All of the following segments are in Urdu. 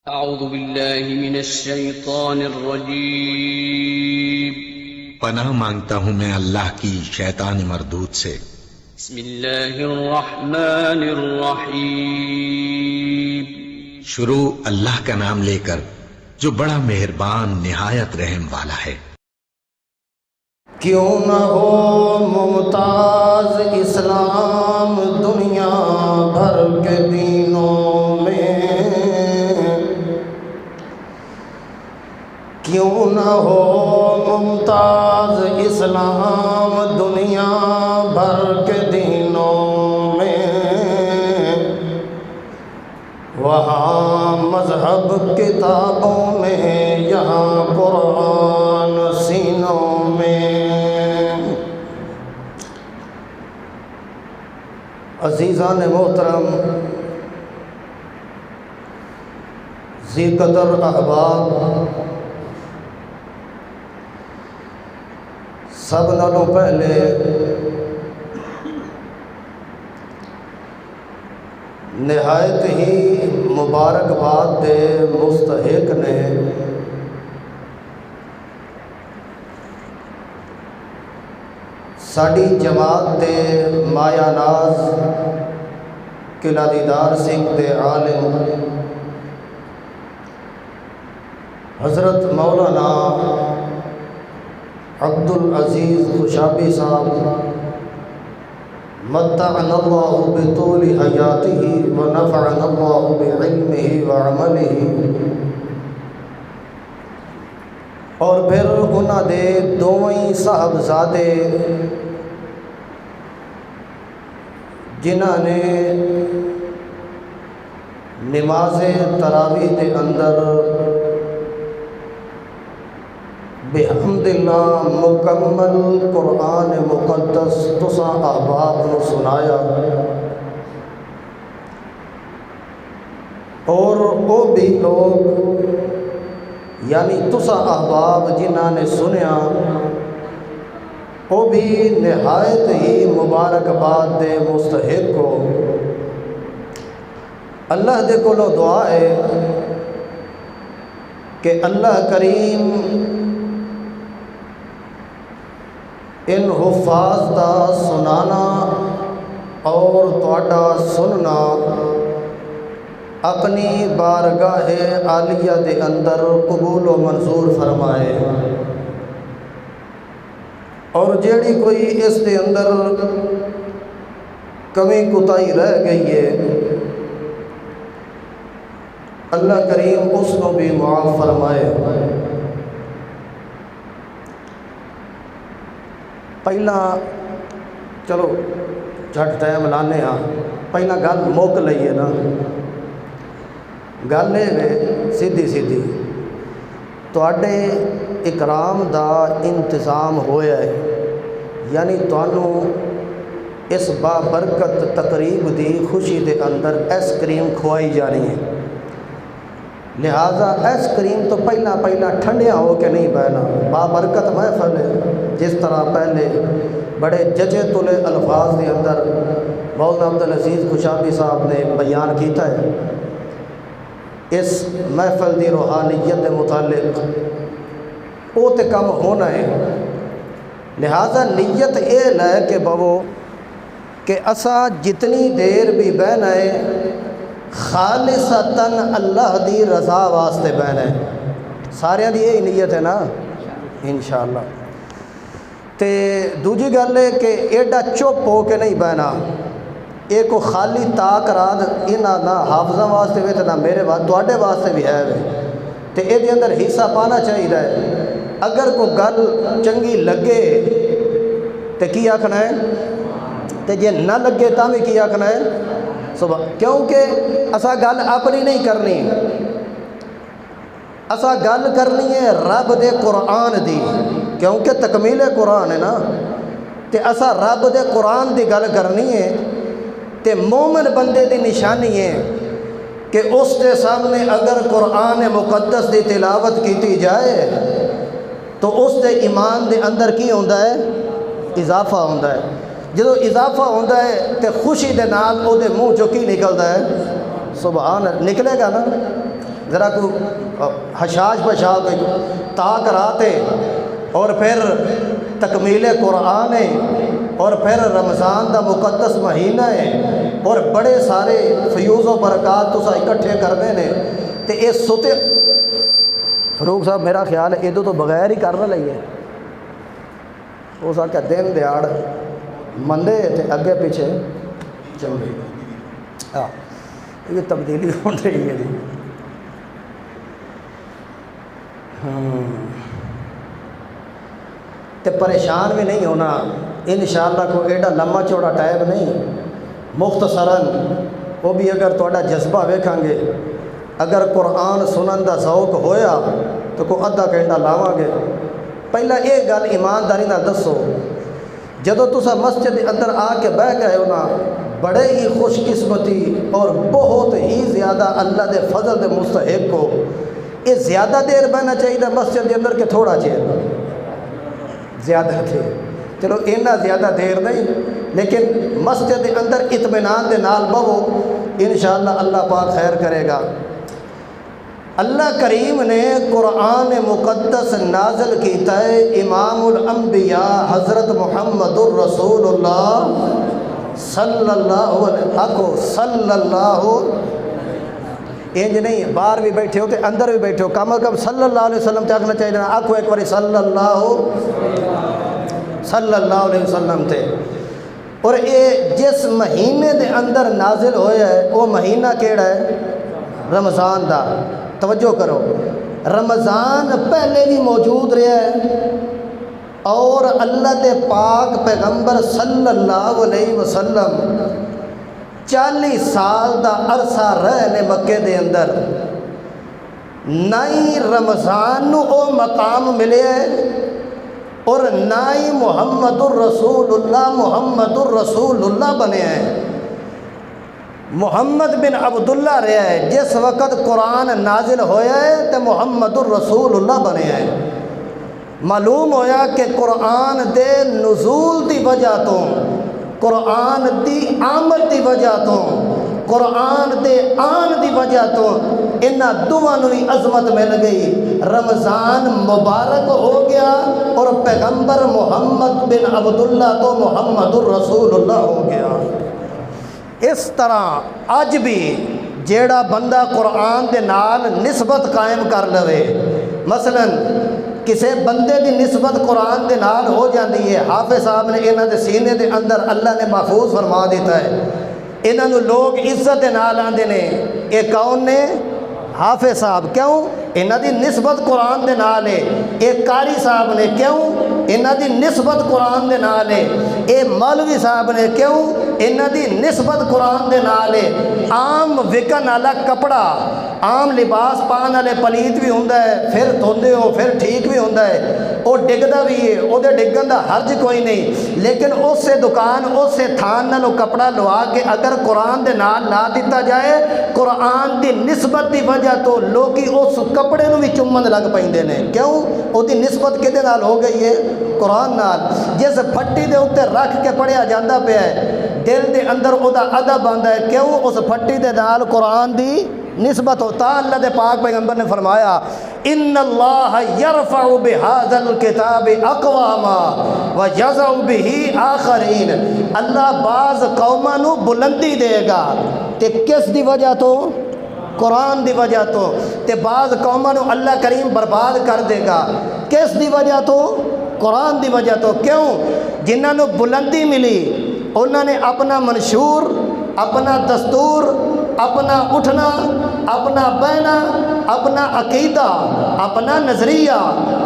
اعوذ باللہ من الشیطان الرجیم پناہ مانگتا ہوں میں اللہ کی شیطان مردود سے۔ بسم اللہ الرحمن الرحیم شروع اللہ کا نام لے کر جو بڑا مہربان نہایت رحم والا ہے۔ کیوں نہ ہو ممتاز اسلام دنیا بھر کے دینوں میں، کیوں نہ ہو ممتاز اسلام دنیا بھر کے دینوں میں، وہاں مذہب کتابوں میں یہاں قرآن سینوں میں۔ عزیزان محترم، ذی قدر احباب، سب نالوں پہلے نہایت ہی مبارکباد دے مستحق نے ساڑی جماعت دے مایا ناز قلعہ دیدار سنگھ دے عالم حضرت مولانا عبدالعزیز خوشابی صاحب متعنا اللہ بطول حیاتہ ونفعنا اللہ بعلمہ وعملہ، اور پھر انہاں دے دوویں صاحبزادے جنہاں نے نماز تراویح دے اندر بحمد اللہ مکمل قرآن مقدس تساں احباب نو سنایا، اور وہ بھی لوگ یعنی تساں احباب جنہاں نے سنیا وہ بھی نہایت ہی مبارکباد دے مستحق ہو۔ اللہ دے کولو دعا ہے کہ اللہ کریم ان حفاظ دا سنانا اور تواڈا سننا اپنی بارگاہ عالیہ دے اندر قبول و منظور فرمائے، اور جیڑی کوئی اس دے اندر کمی کوتاہی رہ گئی ہے اللہ کریم اس کو بھی معاف فرمائے۔ پہلا چلو جھٹ ٹائم لانے ہاں، پہلا گل موک لئیے نا، گل ہے سیدھی سیدھی تواڈے اکرام دا انتظام ہویا ہے، یعنی تانوں اس بابرکت تقریب دی خوشی دے اندر ایس کریم کھوائی جانی ہے، لہٰذا ایس کریم تو پہلا ٹھنڈیاں ہو کے نہیں بہنا، بابرکت محفل ہے۔ جس طرح پہلے بڑے ججے تلے الفاظ دے اندر مولانا عبدالعزیز خوشابی صاحب نے بیان کیتا ہے، اس محفل دی روحانیت دے متعلق وہ تے کم ہونا ہے، لہٰذا نیت اے لے کے بوو کہ اسا جتنی دیر بھی بہنا ہے خالصتاً اللہ دی رضا واسطے بہنا ہے، سارے دی یہی نیت ہے نا انشاءاللہ۔ تے دوجی گل ہے کہ ایڈا چپ ہو کے نہیں بہنا، ایک کو خالی تاک رات یہ نہ حافظہ واسطے بھی نہ میرے تواڈے واسطے بھی ہے تے اے دے اندر حصہ پانا چاہیے ہے۔ اگر کوئی گل چنگی لگے تے کی آکھنا ہے، تے جے نہ لگے تاں بھی کی آکھنا ہے صبح، کیونکہ اسا گل اپنی نہیں کرنی، اسا گل کرنی ہے رب دے قرآن دی، کیونکہ تکمیل قرآن ہے نا، تے اسا رب دے قرآن دی گل کرنی ہے۔ تے مومن بندے دی نشانی ہے کہ اس دے سامنے اگر قرآن مقدس دی تلاوت کیتی جائے تو اس دے ایمان دے اندر کی ہوندہ ہے، اضافہ ہوندہ ہے۔ جدو اضافہ ہوندہ ہے تو خوشی دے نال او دے منہ جو کی نکلدا ہے، سبحان نکلے گا نا۔ ذرا کو حشاش بشا کوئی تا کراتے، اور پھر تکمیل قرآن ہے، اور پھر رمضان دا مقدس مہینہ ہے، اور بڑے سارے فیوز و برکات تو اکٹھے کرنے نے تے یہ ستے فروغ صاحب میرا خیال ہے ادو تو بغیر ہی کرنا لئیے وہ سا کہ دن دیاڑ مندے تے اگے پیچھے چنگے یہ تبدیلی ہو رہی ہے جی تے پریشان بھی نہیں ہونا انشاءاللہ کوئی ایڈا لمبا چوڑا ٹائم نہیں، مختصراً وہ بھی اگر تھوڑا جذبہ ویکھاں گے، اگر قرآن سنن دا ذوق ہویا تو کوئی ادھا گھنٹہ لاواں گے۔ پہلا یہ گل ایمانداری نال دسو، جدو تسا مسجد دے اندر آ کے بہ گئے ہو نا، بڑے ہی خوش قسمتی اور بہت ہی زیادہ اللہ دے فضل دے مستحق ہو، یہ زیادہ دیر بہنا چاہیے مسجد دے اندر کہ تھوڑا چیر زیادہ تھے، چلو اتنا زیادہ دیر نہیں، لیکن مسجد دے اندر اطمینان دے نال بہو، انشاءاللہ اللہ پاک خیر کرے گا۔ اللہ کریم نے قرآن مقدس نازل کیتا ہے امام الانبیاء حضرت محمد الرسول اللہ صلی اللہ علیہ آکھو صلی اللہ انج نہیں، باہر بھی بیٹھے ہو تے اندر بھی بیٹھے ہو، کم از کم صلی اللہ علیہ وسلم تے آکھنا چاہیے، آکھو ایک باری صلی اللہ علیہ وسلم تے۔ اور یہ جس مہینے دے اندر نازل ہویا ہے وہ مہینہ کیڑا ہے؟ رمضان دا۔ توجہ کرو، رمضان پہلے بھی موجود رہا ہے اور اللہ دے پاک پیغمبر صلی اللہ علیہ وسلم 40 سال دا عرصہ رہنے مکے دے اندر، نہ ہی رمضان نو او مقام ملے اور نہ ہی محمد الرسول اللہ بنے ہیں۔ محمد بن عبداللہ رہا ہے، جس وقت قرآن نازل ہویا ہے تو محمد الرسول اللہ بنے ہیں۔ معلوم ہویا کہ قرآن دے نزول دی وجہ تو، قرآن دی آمد دی وجہ تو، قرآن دے آن دی وجہ تو انہاں دوواں نوں ہی عظمت مل گئی، رمضان مبارک ہو گیا اور پیغمبر محمد بن عبداللہ تو محمد الرسول اللہ ہو گیا۔ اس طرح اج بھی جیڑا بندہ قرآن دے نال نسبت قائم کر لوے، مثلا کسے بندے دی نسبت قرآن دے نال ہو جاندی ہے، حافظ صاحب نے انہاں دے سینے دے اندر اللہ نے محفوظ فرما دیتا ہے، انہاں نوں لوگ عزت دے نال آندے نے، یہ کون نے؟ حافظ صاحب۔ کیوں؟ انہاں دی نسبت قرآن دے نال ہے۔ یہ قاری صاحب نے، کیوں؟ انہاں دی نسبت قرآن دے نال ہے۔ یہ مولوی صاحب نے، کیوں؟ انہاں دی نسبت قرآن دے نال ہے۔ عام وکن والا کپڑا، عام لباس پان والے پلیت بھی ہوندا ہے، پھر دھوندے ہو پھر ٹھیک بھی ہوندا ہے، وہ ڈگدا بھی ہے، وہ دے ڈگن دا حرج کوئی نہیں، لیکن اس سے دکان اس سے تھان نال کپڑا لوا کے اگر قرآن دے نال لا دیتا جائے، قرآن دی نسبت دی وجہ تو لوگی اس کپڑے نو بھی چومن لگ پیندے نے۔ کیوں؟ وہ دی نسبت کدے نال ہو گئی ہے؟ قرآن نال۔ جس پھٹی دے اوتے رکھ کے پڑھیا جاندا پیا ہے، دل دے اندر او دا ادب آندا ہے، کیوں؟ اس پھٹی دے نال قرآن دی نسبت ہوتا۔ اللہ دے پاک پیغمبر نے فرمایا ان اللہ یرفع بہذا الکتاب اقواما ویضع بہ آخرین، اللہ بعض قوماں نو بلندی دے گا، تے کس دی وجہ تو؟ قرآن دی وجہ تو، تے بعض قوماں نو اللہ کریم برباد کر دے گا، کس دی وجہ تو؟ قرآن دی وجہ تو۔ کیوں؟ جنہاں نو بلندی ملی انہوں نے اپنا منشور، اپنا دستور، اپنا اٹھنا، اپنا بہنا، اپنا عقیدہ، اپنا نظریہ،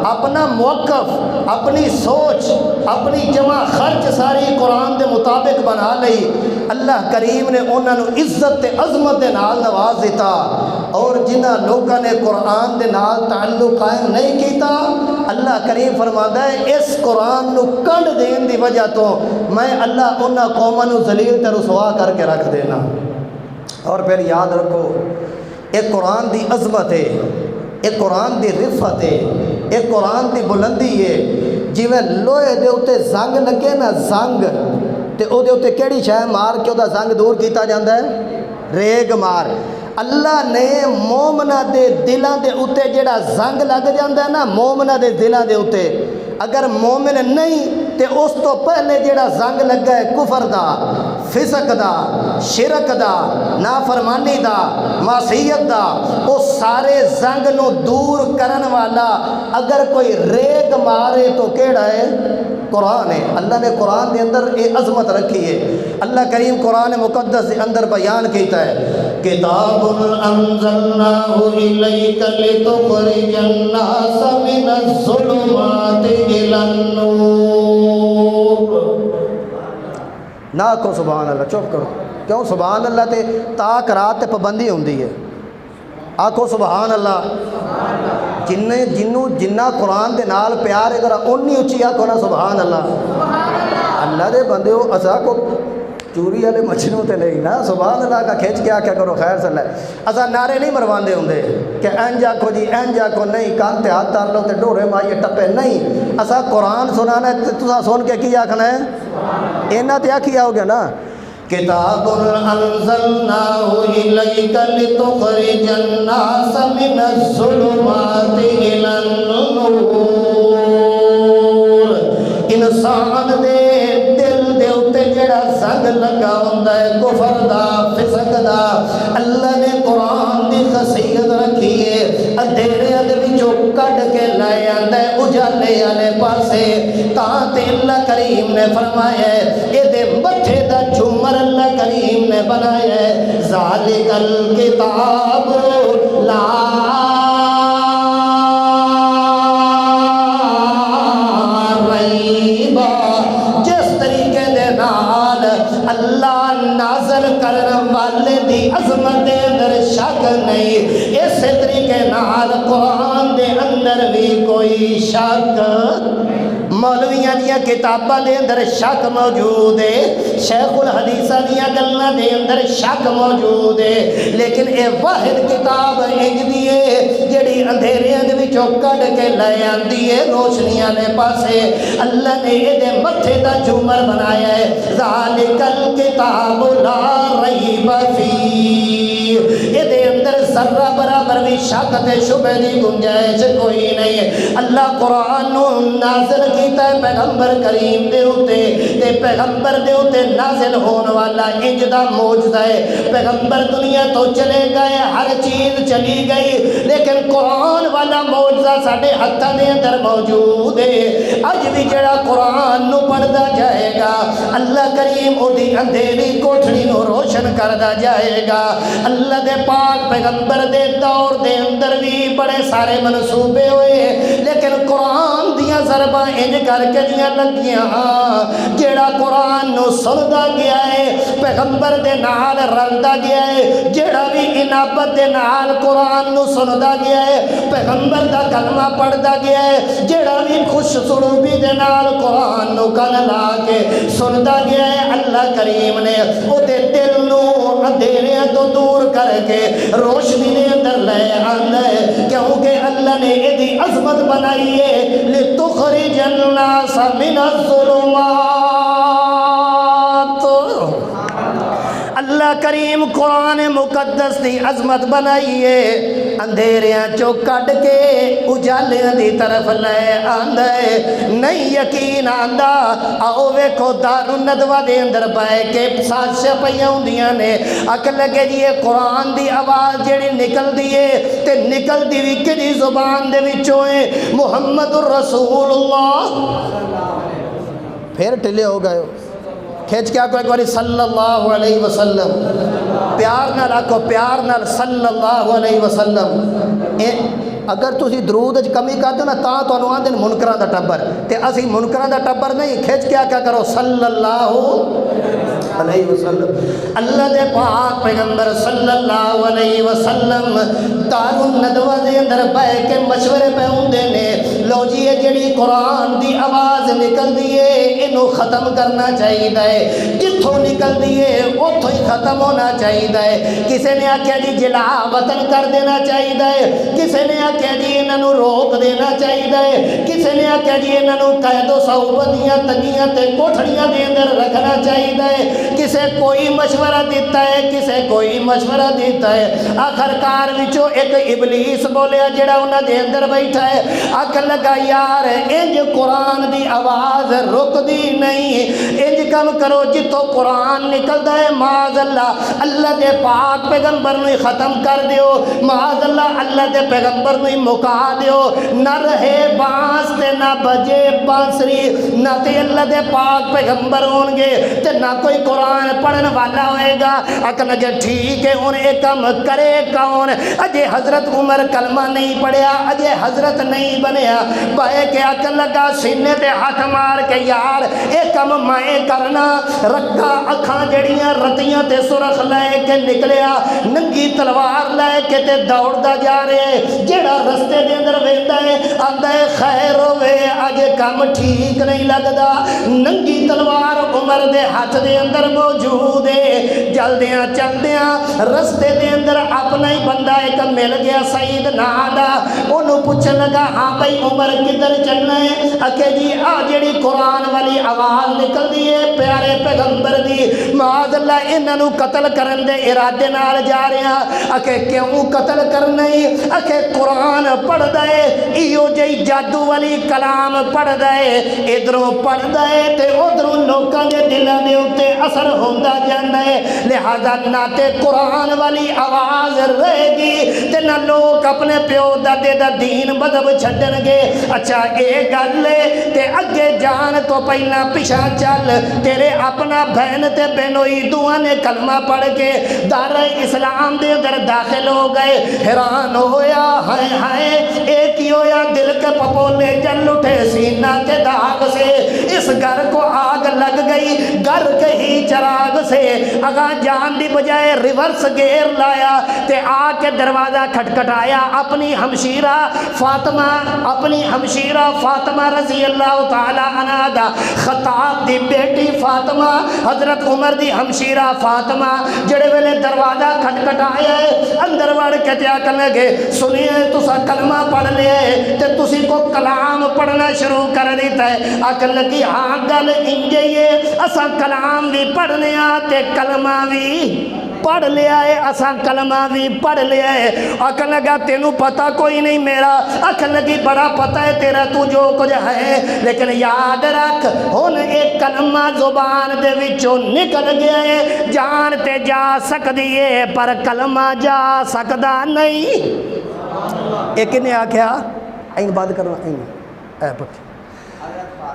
اپنا موقف، اپنی سوچ، اپنی جمع خرچ ساری قرآن دے مطابق بنا لئی۔ اللہ کریم نے انہوں نے عزت تے عظمت دے نال نواز دیتا، اور جنہ لوگوں نے قرآن دے نال تعلق قائم نہیں کیتا، اللہ کریم فرماتا ہے اس قرآن نو کنڈ دین دی وجہ تو میں اللہ انہاں قوماں نو ذلیل تے رسوا کر کے رکھ دینا۔ اور پھر یاد رکھو، ایک قرآن دی عظمت ہے، ایک قرآن دی رفت ہے، ایک قرآن دی بلندی ہے۔ جی میں لوہے دے اوتے زنگ لگے نا، زنگ تے او دے اوتے کیڑی شے مار کے او دا زنگ دور کیتا جاندا ہے؟ ریگ مار۔ اللہ نے مومنہ دے دلاں دے اتے جڑا زنگ لگ جاندہ ہے نا مومنہ دے دلاں دے اتے، اگر مومن نہیں تے اس تو پہلے جڑا زنگ لگا ہے کفر دا، فسق دا، شرک دا، نافرمانی دا، معصیت دا، وہ سارے زنگ نو دور کرن والا اگر کوئی ریگ مارے تو کیڑا ہے؟ قرآن ہے۔ اللہ نے قرآن دے اندر یہ عظمت رکھی ہے۔ اللہ کریم قرآن مقدس دے اندر بیان کیتا ہے کتاب انزلناہ الیک لتخرج الناس من الظلمات الی النور۔ نہ کو سبحان اللہ، چپ کرو، کیوں سبحان اللہ تے تاک رات تے پابندی ہوندی ہے؟ آکھو سبحان اللہ۔ جنہ قرآن دے نال پیار ہے ذرا اونی اچھی آکھو نا سبحان اللہ۔ اللہ دے بندے ہو، اسا کو چوری والے مچھنوں تے نہیں نا، سبحان اللہ کا کھینچ کے آکھیا کرو خیر صلی اللہ۔ اسا نعرے نہیں مرواندے ہوندے کہ انج آکھو جی انج آکھو، نہیں کان تے ہاتھ تار لو تے ڈورے مائیے ٹپے، نہیں، اسا قرآن سنانا ہے تے تسا سن کے کی آکھنا ہے؟ اینا تے آکھی آؤ گے نا کتاب انزلناہ الیک لتخرج الناس من الظلمات الی النور۔ انسان دے دل دے اتے جڑا زنگ لگا ہوندا ہے کفر دا، فسق دا، اللہ نے قرآن دی خاصیت رکھی ہے، اندھیرے دے وچوں کڈ کے لے آندا ہے اجالے والے پاسے، تاں تے اللہ کریم نے فرمایا ہے اے دے متھے دا جھومر اللہ کریم نے بنایا ہے ذالک الکتاب لا ریب۔ جس طریقے دے نال اللہ نازل کرن والے دی عظمت دے اندر شک نہیں، اس طریقے نال قرآن دے اندر بھی کوئی شک مولویاں دیاں کتاباں دے اندر شک موجود ہے، شیخ الحدیثہ دیاں گلاں دے اندر شک موجود ہے، لیکن اے واحد کتاب انج دی ہے جڑی اندھیریاں دے وچوں کڈ کے لے آندی ہے روشنیاں دے پاسے۔ اللہ نے اے دے متھے دا جھومر بنایا ہے ذالک الکتاب لا ریب فیہ، اے دے اندر ذرہ برابر بھی شک تے شبہ دی گنجائش کوئی نہیں ہے۔ اللہ قرآن نو نازل کیتا ہے پیغمبر کریم دے اوتے، تے پیغمبر دے اوتے نازل ہون والا انج دا معجزہ ہے۔ پیغمبر دنیا تو چلے گئے، ہر چیز چلی گئی، لیکن قرآن والا معجزہ ساڈے ہتھاں دے اندر موجود ہے۔ اج بھی جڑا قرآن نو پڑھدا جائے گا اللہ کریم او دی اندھیری کوٹھڑی نو روشن کردا جائے گا۔ اللہ دے پاک پیغمبر دے دور دے اندر بھی بڑے سارے منصوبے ہوئے، لیکن قرآن دیاں ضرباں انج کر کے دیاں لگیاں جیڑا قرآن نو سندا گیا ہے پیغمبر دے نال رلدا گیا ہے، جیڑا بھی انابت دے نال قرآن نو سندا گیا ہے پیغمبر دا کلمہ پڑھدا گیا ہے، جیڑا بھی خوش سلوبی دے نال قرآن نو کن لا کے سندا گیا ہے، اللہ کریم نے او دے دل نو اندھیریاں تو دور کر کے روشنی دے اندر لے آندا ہے، کیونکہ اللہ نے اے دی عظمت بنائی ہے لتخرج الناس من الظلمات۔ اللہ کریم قرآن مقدس دی عظمت بنائی ہے اندھیریاں چو کڈ کے اجالیاں دی طرف لے آندا ہے۔ نہیں یقین آندا آؤ ویکھو دارالندوہ دے اندر بہ کے سازشاں پئیاں ہوندیاں نے، اک لگے جی یہ قرآن دی آواز جڑی نکل دی ہے تے نکل دی بھی کدی زبان دے وچوں ہے محمد الرسول اللہ۔ پھر ٹلے ہو گئے کھینچ کے آکو ایک باری صلی اللہ علیہ وسلم، پیار نہ رکھو، پیار نہ صلی اللہ علیہ وسلم۔ اگر تسی درود وچ کمی کر دو نا تاں تانوں آندے منکراں دا ٹبر، تے اسی منکراں دا ٹبر نہیں، کھینچ کے کیا کرو صلی اللہ علیہ وسلم۔ اللہ دے پاک پیغمبر صلی اللہ علیہ وسلم دارالندوہ دے اندر بیٹھ کے مشورے پہ ہوندے نے، لو جی یہ جڑی قرآن دی آواز نکل دی ہے اینو ختم کرنا چاہیے ہے، جتوں نکل دیے اتوں ہی ختم ہونا چاہیے. کسی نے آخیا جی جلا وطن کر دینا چاہیے, کسی نے آخیا جی انہوں روک دینا چاہیے, کسی نے آخیا جی انہوں قید و صوبتیاں تنگیاں تے کوٹھڑیاں دے اندر رکھنا چاہیے. کسے کوئی مشورہ دیتا ہے, کسے کوئی مشورہ دیتا ہے. آخرکار وچوں ایک ابلیس بولیا جڑا انہاں دے اندر بیٹھا ہے, آکھ لگا یار انج قرآن دی آواز رک دی نہیں, انج کم کرو جتوں قرآن نکلدا ہے معاذ اللہ اللہ دے پاک پیغمبر نو ختم کر دیو, معاذ اللہ اللہ دے پیغمبر نو مکا دیو. نہ رہے بانس تے نہ بجے بانسری, نہ تے اللہ دے پاک پیغمبر ہون گے تے نہ کوئی قرآن پڑھن والا ہوئے گا. اکل لگے ٹھیک ہے ان ایک کم کرے کون؟ اجے حضرت عمر کلمہ نہیں پڑھیا, اجے حضرت نہیں بنیا, بائے کہ اکل لگا سینے تے ہاتھ مار کے یار ایک کم میں کرنا. رکھا اکھاں جڑیاں رتیاں تے سرخ لے کے نکلیا, ننگی تلوار لے کے تے دوڑدا جا رہے. جڑا رستے دے اندر ویندا ہے آندا ہے خیر ہوے اجے کم ٹھیک نہیں لگدا. ننگی تلوار عمر دے ہاتھ دے اندر موجود ہے. جلدیاں چلدیاں رستے دے اندر اپنا ہی بندہ ایک مل گیا سعید نام دا. انہوں پوچھن لگا ہاں بھائی عمر کدھر چلنا ہے؟ اکھے جی آ جڑی قرآن والی آواز نکل دی ہے پیارے پیغمبر دی, معاذ اللہ انہوں قتل کرن دے ارادے نال جا رہے ہیں. اکھے کیوں قتل کرنا ہی؟ اکھے قرآن پڑھ دے ایو جی جادو والی کلام پڑھ دے, ادھروں پڑھ دے تے ادھروں لوکاں دے دلاں دے اوتے اثر ہوندا جاندا ہے. لہذا نہ تے قرآن والی آواز رہے گی تے نہ لوگ اپنے پیو دادے دا دین مذہب چھڈن گے. اچھا اے گل ہے تے اگے جان تو پہلا پیچھا چل, تیرے اپنا بہن تے بہنوئی دوہاں نے کلمہ پڑھ کے دار اسلام دے اندر داخل ہو گئے. حیران ہویا ہائے ہائے ایک ہی ہویا دل کے پپولے جل اٹھے سینہ کے داغ سے. اس گھر کو آگ لگ گئی گھر کے ہی چراغ سے. اگاں جان دی بجائے ریورس گیئر لایا تے آ کے دروازہ کھٹکھٹایا. اپنی ہمشیرہ فاطمہ, اپنی ہمشیرہ فاطمہ رضی اللہ تعالی عنہا دا خطاب دی بیٹی فاطمہ, حضرت عمر دی ہمشیرہ فاطمہ جڑے ویلے دروازہ کھٹکھٹایا ہے اندر وڑ کے تے آکھن لگے سنیے تسا کلمہ پڑھ لیا ہے تے تسی کو کلام پڑھنا شروع کر دیتا ہے. آکھن لگی ہاں گل انج ہی ہے اساں کلام بھی پڑھنے آ تے کلمہ بھی پڑھ لیا ہے, اساں کلمہ بھی پڑھ لیا ہے. آکھن لگا تینوں پتہ کوئی نہیں میرا؟ آکھن لگی بڑا پتہ ہے تیرا تو جو کچھ ہے, لیکن یاد رکھ ہن ایک کلمہ زبان دے وچوں نکل گیا ہے, جان تے جا سکدی ہے پر کلمہ جا سکدا نہیں. ایک نے آکھیا این بند کرنا این اے پٹھ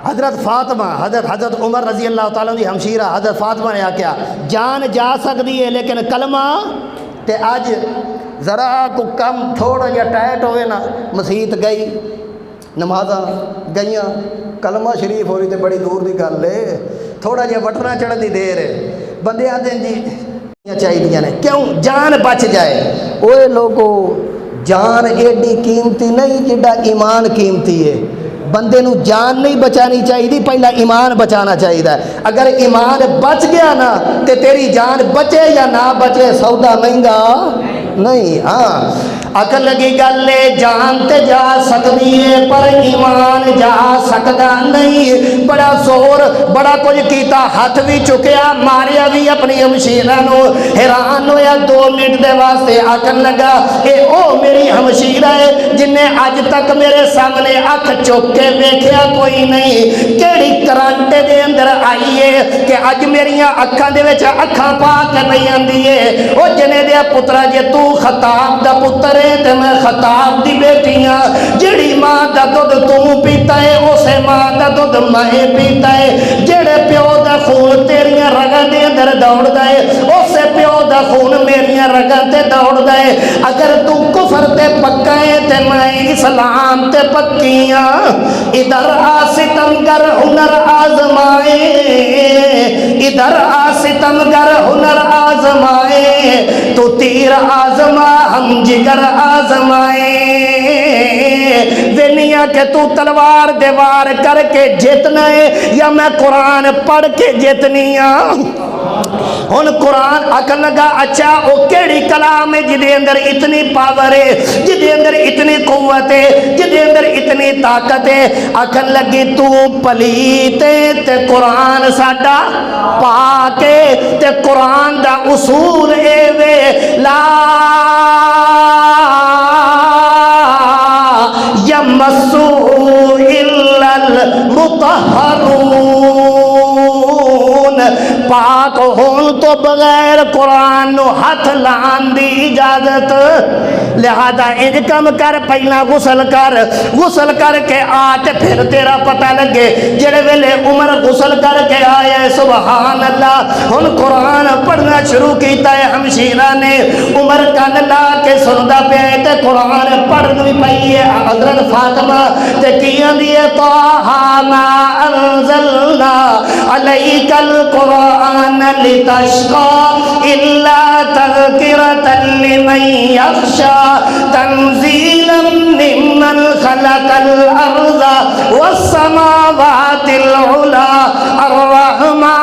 حضرت فاطمہ حضرت عمر رضی اللہ تعالیٰ دی ہمشیرہ حضرت فاطمہ نے آکھیا جان جا سکتی ہے لیکن کلمہ تے اج ذرا کو کم تھوڑا یا ٹائٹ ہوئے نا, مسیت گئی نمازاں گئیاں کلمہ شریف ہو رہی تے بڑی دور دی گل ہے, تھوڑا جہا بٹنا چڑھن دی دیر ہے. بندے آتے ہیں جی چاہیے نے کیوں جان بچ جائے. اوے لوگو جان ایڈی قیمتی نہیں جڈا ایمان قیمتی ہے. بندے نو جان نہیں بچانی چاہیے, پہلا ایمان بچانا چاہیے. اگر ایمان بچ گیا نا تے تیری جان بچے یا نہ بچے سودا مہنگا نہیں. ہاں عقل لگی گل ہے جان تے جا سکتی ہے پر ایمان جا سکتا نہیں. بڑا زور بڑا کچھ کیتا, ہاتھ بھی چکیا ماریا بھی اپنی ہمشیرہ نو. حیران ہویا 2 منٹ دے واسطے. عقل لگا اے او میری ہمشیرہ ہے جن نے اج تک میرے سامنے اکھ چک کے ویکھیا کوئی نہیں. کیڑی کرانٹ دے اندر آئی ہے کہ اج میریاں اکھاں دے وچ اکھاں پا کے نہیں آندی ہے. او جنے دے پترا جے تو خطاب دا پتر ہے تے میں خطاب دی بیٹی ہاں. جڑی ماں دا دودھ تو پیتا ہے اسے ماں دا دودھ میں پیتا ہے. جڑے پیو دا خون تیریاں رگاں دے اندر دوڑدا ہے اسے پیو دا خون میریاں رگاں تے دوڑدا ہے. اگر تو کفر تے پکا ہے تے میں اسلام تے پکی ہاں. ادھر آ ستمگر ہنر آزمائے, ادھر آ ستمگر ہنر آزمائے, تو تیر آزما ہم جگر آزمائے. وینیا کہ تو تلوار دے وار کر کے جیتنا ہے یا میں قرآن پڑھ کے جیتنی ہاں؟ ہن قرآن آکھن لگا اچھا او کیڑی کلام ہے جدے اندر اتنی پاور ہے، جدے اندر اتنی قوت ہے، جدے اندر اتنی طاقت ہے؟ آکھن لگی تو پلیت تے قرآن ساڈا پاک تے قرآن دا اصول اے وے لا یمسو الا المطہرون، پاک ہون تو بغیر قرآن نو ہاتھ لان دی اجازت، لہذا انج کم کر پہلا غسل کر کے آتے پھر تیرا پتہ لگے جڑے ویلے عمر غسل کر کے آئے سبحان اللہ ہن قرآن پڑھنا شروع کیتا ہے ہمشیرہ نے، عمر کن لا کے سندا پیا تے قرآن پڑھن بھی پئی ہے حضرت فاطمہ تے کیاں دی طٰہٰ ما انزلنا علیک القرآن لتشقى الا تذکرۃ لمن یخشی تنزیلا ممن خلق الارض والسماوات العلی الرحمن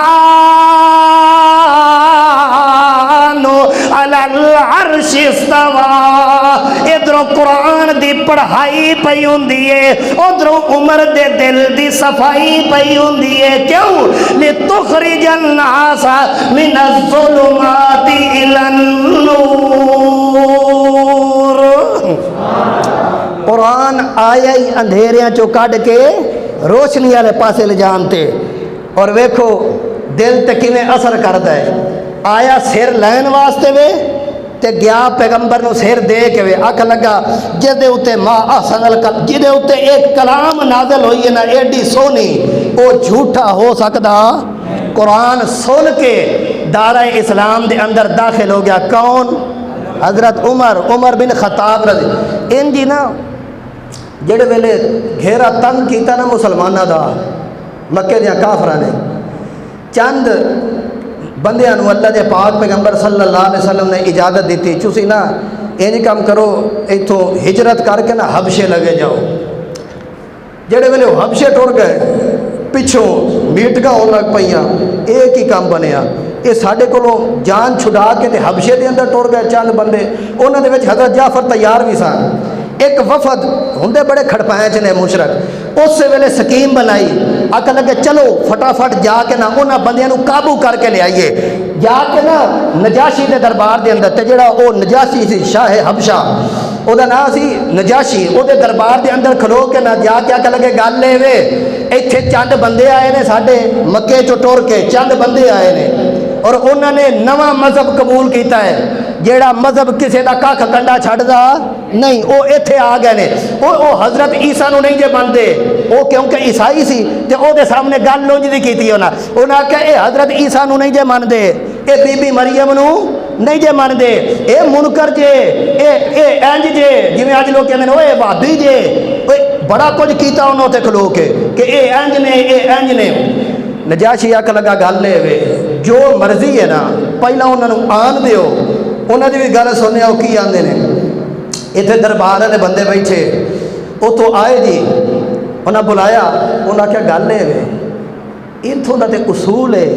علی العرش استوى۔ ادھروں قرآن دی پڑھائی پئی ہوندی ہے، ادھروں عمر دے دل دی صفائی پئی ہوندی ہے، کیوں؟ لتخرج الناس من الظلمات الى النور۔ قرآن آیا ہی اندھیریاں چو کڈ کے روشنی والے پاسے لے جانتے، اور ویکھو دل تے کیویں اثر کردا ہے۔ آیا سر لین واسطے وے تے گیا پیغمبر نو سر دے کے وے آکھ لگا جدے اتے ما احسن الکلام، جدے اتے ایک کلام نازل ہوئی ہے نا ایڈی سونی، او جھوٹا ہو سکدا؟ قرآن سن کے دارہ اسلام دے اندر داخل ہو گیا کون؟ حضرت عمر بن خطاب رضی انجی نا جڑے ویلے گھیرا تنگ کیتا نا مسلمانہ دا مکے دیا کافرہ نے، چند بندیاں نو اللہ دے پاک پیغمبر صلی اللہ علیہ وسلم نے اجازت دیتی چوسی نا انج کام کرو ایتھوں ہجرت کر کے نا حبشے لگے جاؤ۔ جڑے ویلے حبشے ٹر گئے پچھوں میٹگاں ہون لگ پئیاں، ایک ہی کام بنیا یہ ساڈے کولوں جان چھڑا کے تے حبشے دے اندر ٹر گئے چند بندے، انہاں دے وچ حضرت جعفر تیار بھی سن۔ ایک وفد ہوندے بڑے کھڑپائیں نے مشرک، اس سے ویلے سکیم بنائی آکھ لگے چلو فٹافٹ جا کے نا انہاں بندیاں نو قابو کر کے لے آئیے، جا کے نا نجاشی دے دربار دے اندر تے جڑا او نجاشی سی شاہ حبشہ او دا نام سی نجاشی، او دے دربار دے اندر کھلو کے نا جا کے آکھ لگے گل لے وے ایتھے چند بندے آئے نے ساڈے مکے چو ٹر کے چند بندے آئے نے اور انہوں نے نواں مذہب قبول کیتا ہے جیڑا مذہب کسے دا کاکھ کنڈا چھڑ دا نہیں، او ایتھے آ گئے نے، او حضرت عیسیٰ نو نہیں جے مندے، او کیونکہ عیسائی سی تے او دے سامنے گل لونج دی کیتی انہاں کہ اے حضرت عیسیٰ نو نہیں جے مندے، اے بی بی مریم نو نہیں جے مندے، اے منکر جے، اے انج جے جویں اج لوگ کہندے نے اوے وہابی جے، بڑا کچھ کیتا انہوں تے کھلو کے کہ اے انج نے اے انج نے۔ نجاشی آکھ لگا گل لے وے جو مرضی ہے نا پہلا انہوں نے آن دیو، انہوں نے بھی گل سننے او کی آندے نے اتنے دربار والے بندے بیٹھے اتوں آئے جی انہیں بلایا انہیں کیا گل ہے اتوں کا تو اصول ہے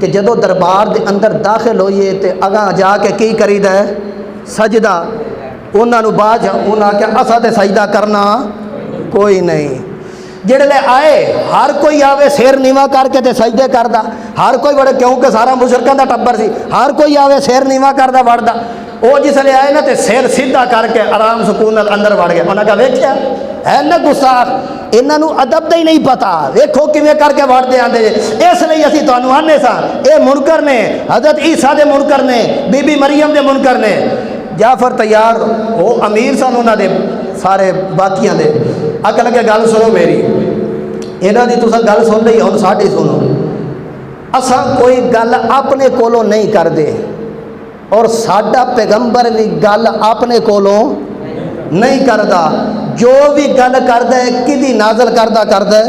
کہ جدو دربار دے اندر داخل ہوئیے تو اگاں جا کے کی کری ہے سجدہ، انہوں بعد انہیں کیا اسا تے سجدہ کرنا کوئی نہیں، جڑے لے آئے ہر کوئی آوے سیر نیواں کر کے تے سجدے کردا، ہر کوئی بڑے کیونکہ سارا مشرکاں دا ٹبر سی، ہر کوئی آوے سیر نیواں کردا وڑدا، وہ جس لے آئے نا تے سیر سیدھا کر کے آرام سکون اندر وڑ گیا، انہاں کہا ویکھیا ہے نا گستاخ انہاں نو ادب دا ہی نہیں پتا، ویکھو کیویں کر کے وڑدے آندے جے، اس لیے اسی تانوں آنے سا اے منکر نے، حضرت عیسیٰ دے منکر نے، بی بی مریم دے منکر نے۔ جعفر تیار وہ امیر سن انہاں دے سارے باقیاں دے، آکھ لگے گل سنو میری، انہاں دی تساں گل سن لئی ہن ساڈی سنو، اساں کوئی گل اپنے کولوں نہیں کردے اور ساڈا پیغمبر بھی گل اپنے کولوں نہیں کردا، جو بھی گل کردا ہے کدی نازل کردا ہے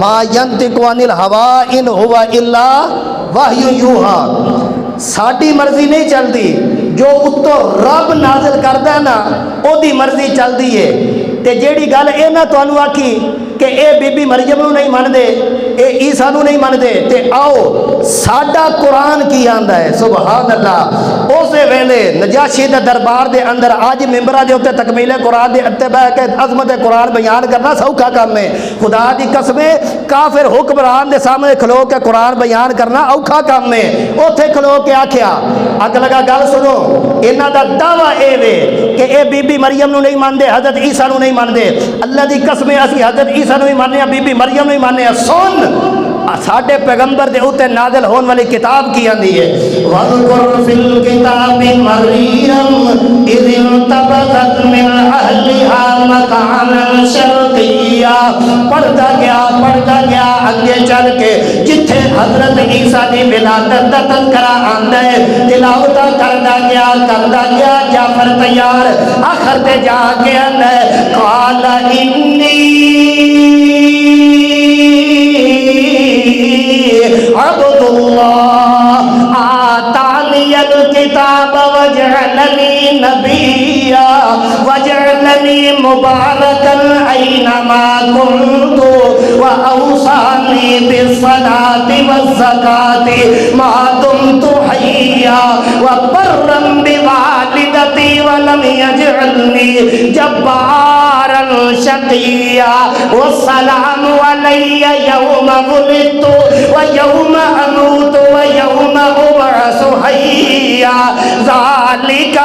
ما ینطق عن الہوا ان هو الا وحی یوحی، ساڈی مرضی نہیں چلدی، جو اتوں رب نازل کردا ہے نا او دی مرضی چلدی ہے، تے جیڑی گل انہاں تانوں آکھی کہ اے بی بی مریم نو نہیں مندے اے عیسیٰ نو نہیں مندے تے آؤ ساڈا قرآن کی آندا ہے سبحان اللہ اس ویلے نجاشی دے دربار دے اندر اج ممبراں دے اوتے تکمیل قرآن دے اتنے بیٹھ کے عظمت قرآن بیان کرنا سوکھا کام ہے خدا دی قسم کافر حکمران دے سامنے کھلو کے قرآن بیان کرنا اوکھا کام ہے اوتھے کھلو کے آکھیا اگ لگا گل سنو انہاں دا دعویٰ اے وے کہ اے بی بی مریم نو نہیں ماندے حضرت عیسیٰ نو نہیں ماندے اللہ دی قسم اسی حضرت عیسیٰ نو ہی ماننے ہیں بی بی مریم نو ہی ماننے ہیں سن ساڈے پیغمبر دے اوتے نازل ہون والی کتاب کی آندی ہے وَذْكُرْ فِي الْكِتَابِ مَرْيَمَ إِذِ انْتَبَذَتْ مِنْ أَهْلِهَا مَكَانًا شَرْقِيًّا پڑھتا گیا آگے چل کے جتھے حضرت عیسیٰ دی ولادت دا تذکرہ آندا ہے تلاوت کردا گیا جعفر تیار آخر تے جا کے آندا ہے قال عبد اللہ آتانی الکتاب وجعلنی نبیا وجعلنی مبارکا اینما کنت واوصانی بالصلاة والزکاة ما دمت حیا وبرا بوالدتی ولم یجعلنی جبارا شقیا والسلام علی یوم ولدت ويوم أموت ويوم أبعث حيا ذلك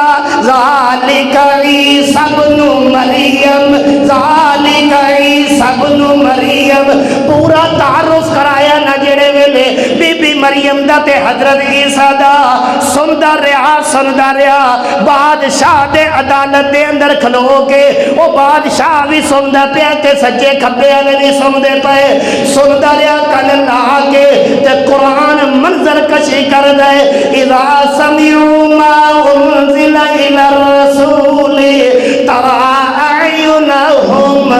عيسى ابن مريم ذلك عيسى ابن مريم پورا تعارف کرایا نہ جڑے ویلے بی بی مریم دا تے حضرت عیسیٰ دا سندا رہا بادشاہ دے عدالت دے اندر کھلو کے او بادشاہ بھی سندا پیا تے سجے کھبے والے نہیں سنتے پے سندا رہا کن لا کے تے قرآن منظر کشی کر دے اذا سمعوا ما انزل الى الرسول ترى اعینهم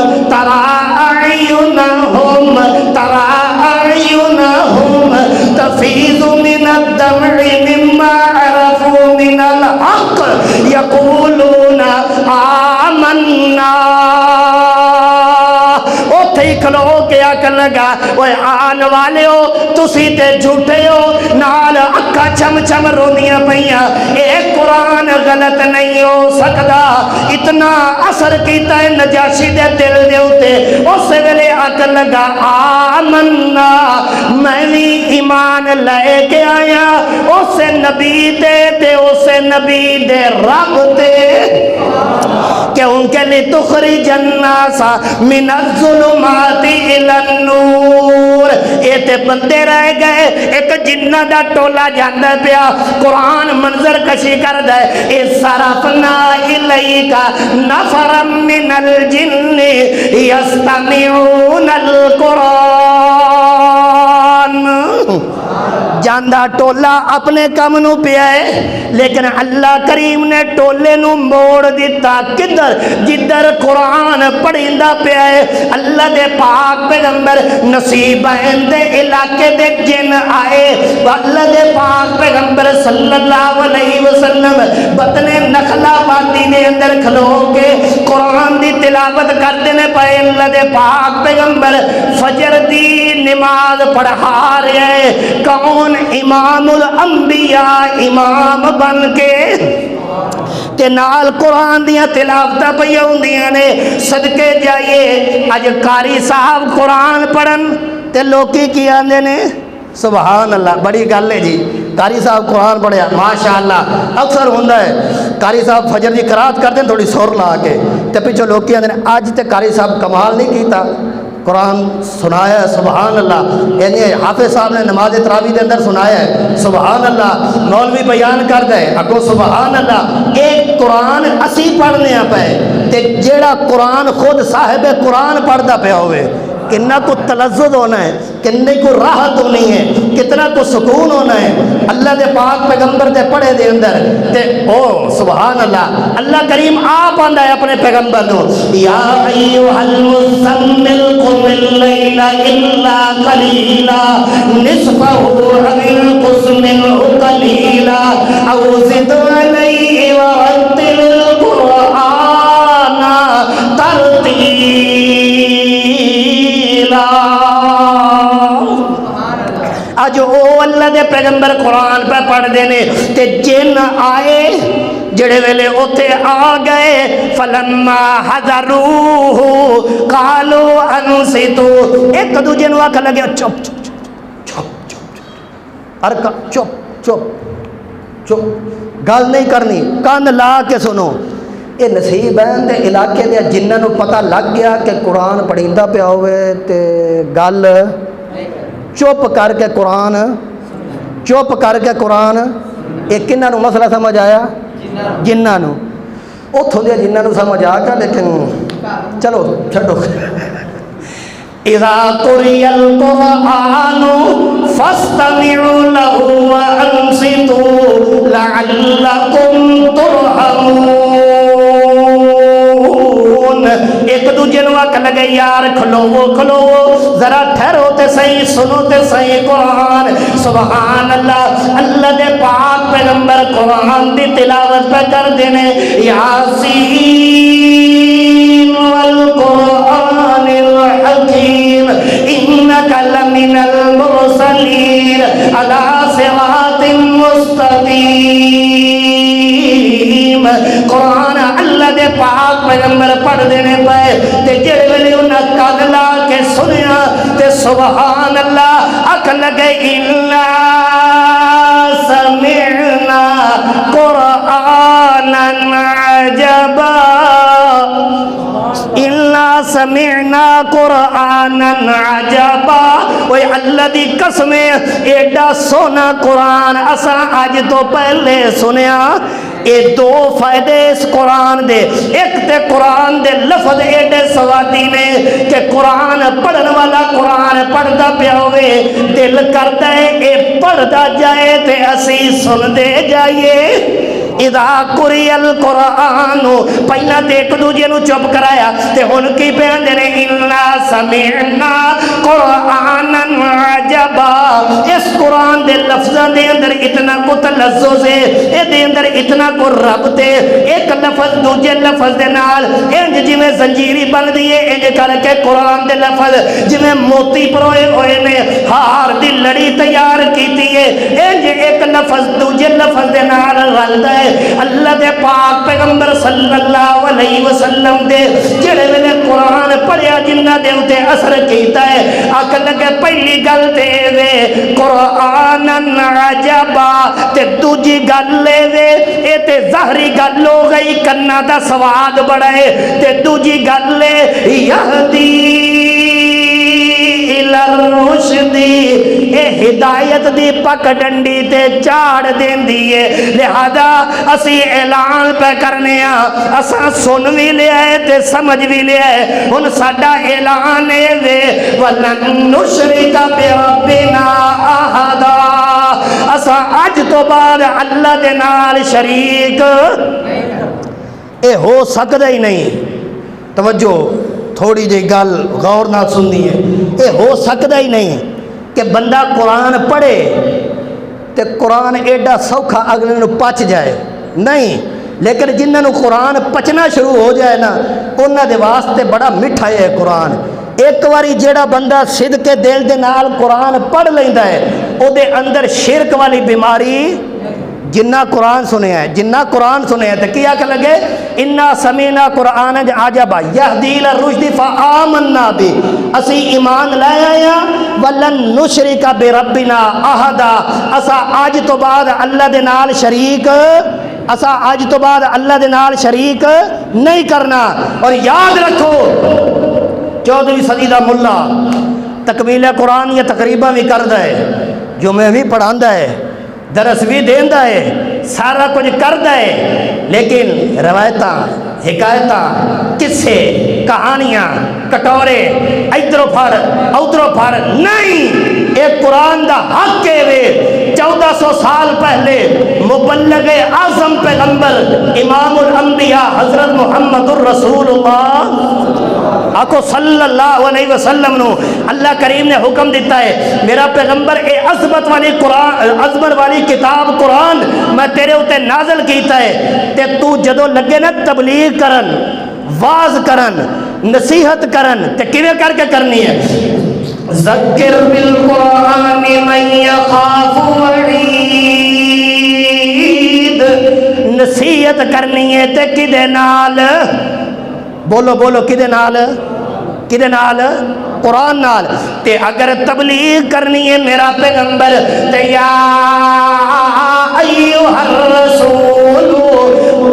تفیض من الدمع مما عرفوا من الحق یقولون آمنا کھلو کے آکر لگا وہ آن والے ہو تسی تے جھوٹے ہو نال اکھا چھم چھم روندیاں پئیاں اے قرآن غلط نہیں ہو سکتا اتنا اثر کیتا ہے نجاشی دے دل دے ہوتے اس ویلے آکر لگا آمنا میں بھی ایمان لے کے آیا اس نبی تے اس نبی دے رب تے کہ ان کے لئے تخرج الناس من الظلمات الى النور اے تے بندے رہ گئے ایک جنہ دا ٹولا جاندہ پیا قرآن منظر کشی کر دے اس صرفنا الیکا نفرا من الجن یستمعون القرآن جاندہ ٹولا اپنے کم نو پیا ہے لیکن اللہ کریم نے ٹولے نو موڑ دیتا کدھر جدھر قرآن پڑھیندہ پیا ہے اللہ دے پاک پیغمبر نصیبین دے علاقے دے جن آئے اللہ دے پاک پیغمبر صلی اللہ علیہ وسلم بطن نخلا وادی دے اندر کھلو کے قرآن دی تلاوت کرتے نے پائے اللہ دے پاک پیغمبر فجر دی نماز پڑھا رہے کون امام الانبیاء امام بن کے تے نال قرآن دیاں تلاوتہ پہ ہوندیاں نے صدقے جائیے اج قاری صاحب قرآن پڑھن تے لوکی کی آندے نے سبحان اللہ بڑی گل ہے جی قاری صاحب قرآن پڑھیا ماشاءاللہ اکثر ہوندہ ہے قاری صاحب فجر دی قرات کرتے ہیں تھوڑی سور لا کے تے پیچھو لوکی آندے نے آج تے قاری صاحب کمال نہیں کیتا قرآن سنایا ہے سبحان اللہ یعنی حافظ صاحب نے نماز تراویح دے اندر سنایا ہے سبحان اللہ مولوی بیان کر دے اگو سبحان اللہ ایک قرآن اسی پڑھنے پہ تے جیڑا قرآن خود صاحب قرآن پڑھدا پیا ہوئے کتنا کو تلذذ ہونا ہے کتنے کو راحت ہونی ہے کتنا کو سکون ہونا ہے اللہ دے پاک پیغمبر دے پڑھے دے اندر تے او سبحان اللہ اللہ کریم آپ آندا ہے اپنے پیغمبر نو یا ایھا المزمل قم اللیل الا قلیلا نصفہ او انقص منہ قلیلا او زد علیہ ورتل القرآن ترتیلا اج او اللہ دے پیغمبر قرآن پہ پڑھ دینے تے جن آئے جڑے ویلے اوتے آ گئے فلما حضروہ قالوا انصتوا ایک دوجے نوں آکھن لگے چپ چپ چپ چپ ارکا چپ چپ چپ گل نہیں کرنی کان لا کے سنو یہ نصیب ہے علاقے دے جنہاں نوں پتہ لگ گیا کہ قرآن پڑھیندا پیا ہوئے تے گل چپ کر کے قرآن چپ کر کے قرآن یہ کنہاں نوں مسئلہ سمجھ آیا جنہاں نوں اتھوں دے جنہاں نوں سمجھ آ گیا لیکن چلو چھڈو اذا قرئ القرآن فاستمعوا له وانصتوا لعلكم ترحمون ایک دوجے نوں آکھن لگے یار کھلوو کھلوو ذرا ٹھہرو تے صحیح سنو تے صحیح قرآن سبحان اللہ اللہ دے پاک پیغمبر قرآن دی تلاوت پہ کر دینے یاسین والقرآن الحکیم انک لمن المرسلین علی صراط مستقیم قرآن اللہ دے پاک پیغمبر پڑھ دینے پہ تے جڑے ویلے انہاں کان لا کے سنیا تے سبحان اللہ آکھن لگے الا سمعنا قرآنا عجبا الا سمعنا قرآنا عجبا اوے اللہ دی قسم ایڈا سونا قرآن اساں اج تو پہلے سنیا اے دو فائدے اس قرآن دے ایک تے قرآن دے لفظ ایڈے سوادی نے کہ قرآن پڑھن والا قرآن پڑھدا پیا ہوئے دل کردا ہے اے پڑھدا جائے تے اسی سن دے جائیے اذا قرئ القرآن پہلا تے ایک دوجے نوں چپ کرایا تے ہن کی بیان دے نے انا سمعنا قرآنا عجبا اس قرآن دے لفظاں دے اندر اتنا کو تلذذ ہے اے دے اندر اتنا کو رب تے ایک لفظ دوجے لفظ دے نال انج جویں زنجیری بن دی ہے انج کر کے قرآن دے لفظ جویں موتی پروئے ہوئے نے ہار دی لڑی تیار کیتی ہے انج ایک لفظ دوجے لفظ دے نال رلدا ہے اللہ دے پاک پیغمبر صلی اللہ علیہ وسلم دے جڑے ویلے قرآن پڑھیا جنہ دے اوتے اثر کیتا ہے آکھن لگے پہلی گل تے وے قرآنا عجبا تے دوجی گل لے وے اے تے ظاہری گل ہو گئی کنا دا سواد بڑا ہے تے دوجی گل لے یہدی الی الرشد اے ہدایت دی پک ڈنڈی تے چاڑ دیندی ہے لہذا اسی اعلان پہ کرنے اساں سن بھی لیا ہے تے سمجھ بھی لیا ہے ہن ساڈا اعلان ہے ولن نشرک بربنا احدا اساں اج تو بعد اللہ دے نال شریک اے ہو سکدا ہی نہیں توجہ تھوڑی جی گل غور نہ سننی ہے اے ہو سکدا ہی نہیں کہ بندہ قرآن پڑھے تے قرآن ایڈا سوکھا اگلے نو پچ جائے نہیں لیکن جنہاں نو قرآن پچنا شروع ہو جائے نا انہاں دے واسطے بڑا میٹھا ہے قرآن ایک واری جیڑا بندہ صدقے دل دے نال قرآن پڑھ لیندا ہے او دے اندر شرک والی بیماری جنہ قرآن سنے ہیں جنہ قرآن سنے ہیں تو کیا کہ لگے انا سمینا قرآن عجبا یہدی الرشد فآمنا بھی اسی ایمان لائے آیا ولن نشرک بربنا احدا اسا آج تو بعد اللہ دے نال شریک اسا آج تو بعد اللہ دے نال شریک نہیں کرنا اور یاد رکھو 14ویں صدی دا ملا تکمیل قرآن یہ تقریبا بھی کردا ہے جمعے بھی پڑھاندا ہے درس بھی دیندا ہے سارا کچھ کردا ہے لیکن روایتاں حکایتاں قصے کہانیاں کٹورے ادھروں پھڑ ادھروں پھڑ نہیں ایک قرآن دا حق ہے وے 1400 سال پہلے مبلغ اعظم پیغمبر امام الانبیاء حضرت محمد الرسول اللہ آکو صلی اللہ علیہ وسلم نو اللہ کریم نے حکم دیتا ہے میرا پیغمبر اے عظمت والی قرآن عظمت والی کتاب قرآن میں تیرے ہوتے نازل کیتا ہے تے تو جدو لگے نا تبلیغ کرن واز کرن نصیحت کرن تے کیویں کر کے کرنی ہے ذکر بالقرآن من یخاف وعید، نصیحت کرنی ہے تے کدے نال؟ بولو بولو کدے نال؟ کدے نال؟ قرآن نال۔ تے اگر تبلیغ کرنی ہے میرا پیغمبر تے یا ایھا الرسول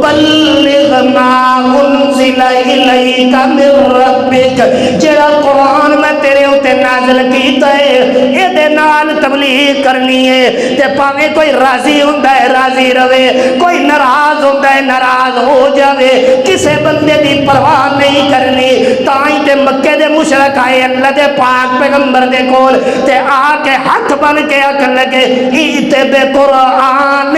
بلغ ما انزل الیک من ربک، جڑا قرآن میں تیرے اوتے نازل کیتا ہے اے دے نال تبلیغ کرنی ہے، تے پاویں کوئی راضی ہوندا ہے راضی رہے، کوئی ناراض ہوندا ہے ناراض ہو جاوے، کسے بندے دی پرواہ نہیں کرنی۔ تائیں تے مکے دے مشرک آئے اللہ دے پاک پیغمبر دے کول تے آ کے ہاتھ بن کے آکھن لگے ایتے بے قرآن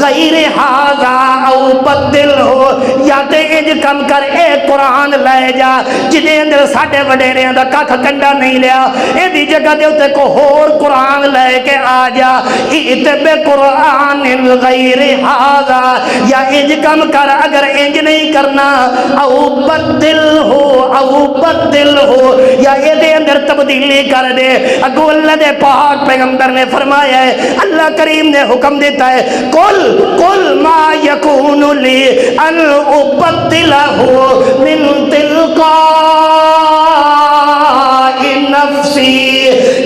غیر ھذا او بدل ہو، یا تے انج کم کر اے قرآن لے جا جدے اندر ساڈے وڈیریاں دا ککھ کنڈا نہیں لیا، اے دی جگہ دے اوتے کو ہور قرآن لے کے آ جا، ایتے بے قرآن غیر ھذا، یا انج کم کر اگر انج نہیں کرنا او بدل ہو یا اے دے اندر تبدیلی کر دے۔ اگو اللہ دے پاک پیغمبر نے فرمایا ہے، اللہ کریم نے حکم دیتا ہے قل ما یکون لی ان ابدلہ من تلقاء نفسی،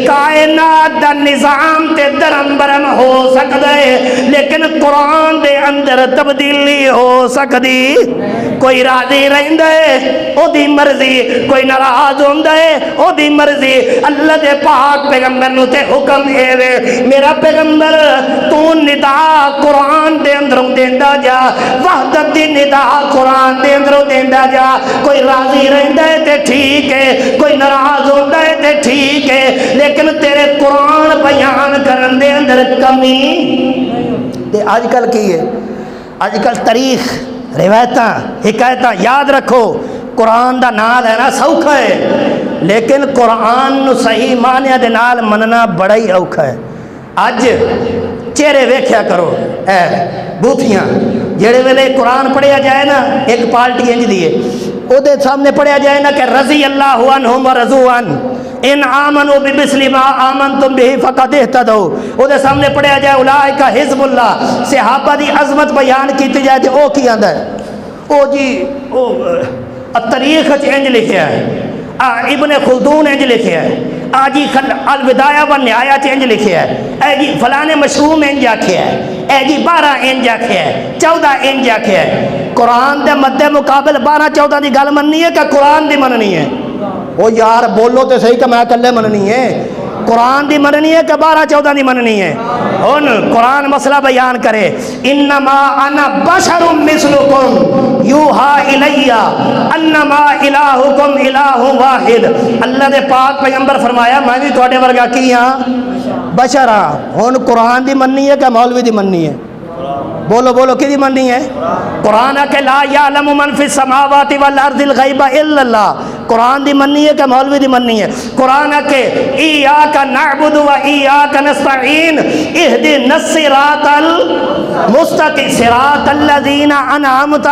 کائنات دا نظام تے درم برم ہو سکتا ہے لیکن قرآن دے اندر تبدیلی ہو سکتی، کوئی راضی رہندا ہے او دی مرضی، کوئی ناراض ہوندا ہے او دی مرضی۔ اللہ دے پاک پیغمبر نو تے حکم اے وے میرا پیغمبر تو ندا قرآن دے اندروں دیندا جا، وحدت دی ندا قرآن دے اندروں دیندا جا، کوئی راضی رہندا ہے تے ٹھیک ہے، کوئی ناراض ہوندا ہے تے ٹھیک ہے، لیکن تیرے قرآن بیان کرن دے اندر کمی تے آج کل کی ہے؟ آج کل تاریخ روایتاں حکایتاں یاد رکھو، قرآن دا نال ہے نا سوکھا ہے، لیکن قرآن نو صحیح معنی دے نال مننا بڑا ہی اوکھا ہے۔ اج چہرے ویکھیا کرو اے بوتھیاں، جڑے ویلے قرآن پڑھیا جائے نا ایک پارٹی انج دی ہے او دے سامنے پڑھیا جائے نا کہ رضی اللہ عنہم ورضوا عنہ ان آمنوا بمثل ما آمنتم به فقد اهتدوا، او دے سامنے پڑھیا جائے اولئک حزب اللہ، صحابہ دی عظمت بیان کیتی جائے تے او کی آندا ہے او جی او تاریخ انج لکھیا ہے، ابن خلدون انج لکھیا ہے، جی الوداع و نہایہ انج لکھیا ہے، اے جی فلانے مشہوم انج آکھیا ہے، اے جی 12 انج آکھیا ہے، 14 انج آکھیا ہے۔ قرآن دے مد مقابل 12-14 دی گل مننی ہے کہ قرآن دی مننی ہے؟ او یار بولو تے صحیح کہ میں کلے مننی ہے، قرآن دی مننی ہے کہ 12-14 دی مننی ہے؟ ہن قرآن مسئلہ بیان کرے انما انا بشر مثلکم یوحا الی انما الہکم الہ واحد، اللہ دے پاک پیغمبر فرمایا میں بھی تواڈے ورگا کی ہاں بشر ہاں۔ ہن قرآن دی مننی ہے کہ مولوی دی مننی ہے؟ بولو بولو کی دی مننی ہے؟ قرآن ہے کہ لا یعلم من فی السماوات والارض الغیب الا اللہ، قرآن دی مننی ہے کہ مولوی دی مننی ہے؟ قرآن ہے کہ ایاک نعبد و ایاک نستعین اہدنا الصراط المستقیم صراط الذین انعمت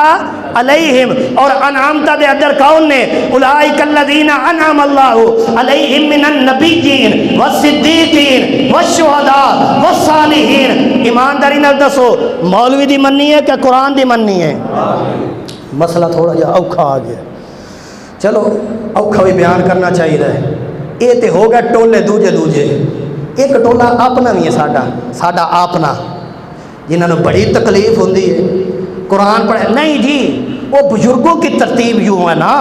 علیہم، اور انعمت دے اندر کون نے؟ اولئک الذین انعم اللہ علیہم من النبیین والصدیقین والشہداء والصالحین۔ ایمانداری نال دسو مولوی دی مننی ہے کہ قرآن دی مننی ہے؟ مسئلہ تھوڑا جا اوکھا آ گیا، چلو اوکھا بھی بیان کرنا چاہیے ہے۔ یہ تے ہو گیا ٹولے دوجے، ایک ٹولا اپنا بھی ہے ساڈا اپنا، جنہوں نے بڑی تکلیف ہوندی ہے قرآن پڑھے نہیں جی، وہ بزرگوں کی ترتیب یوں ہے نا،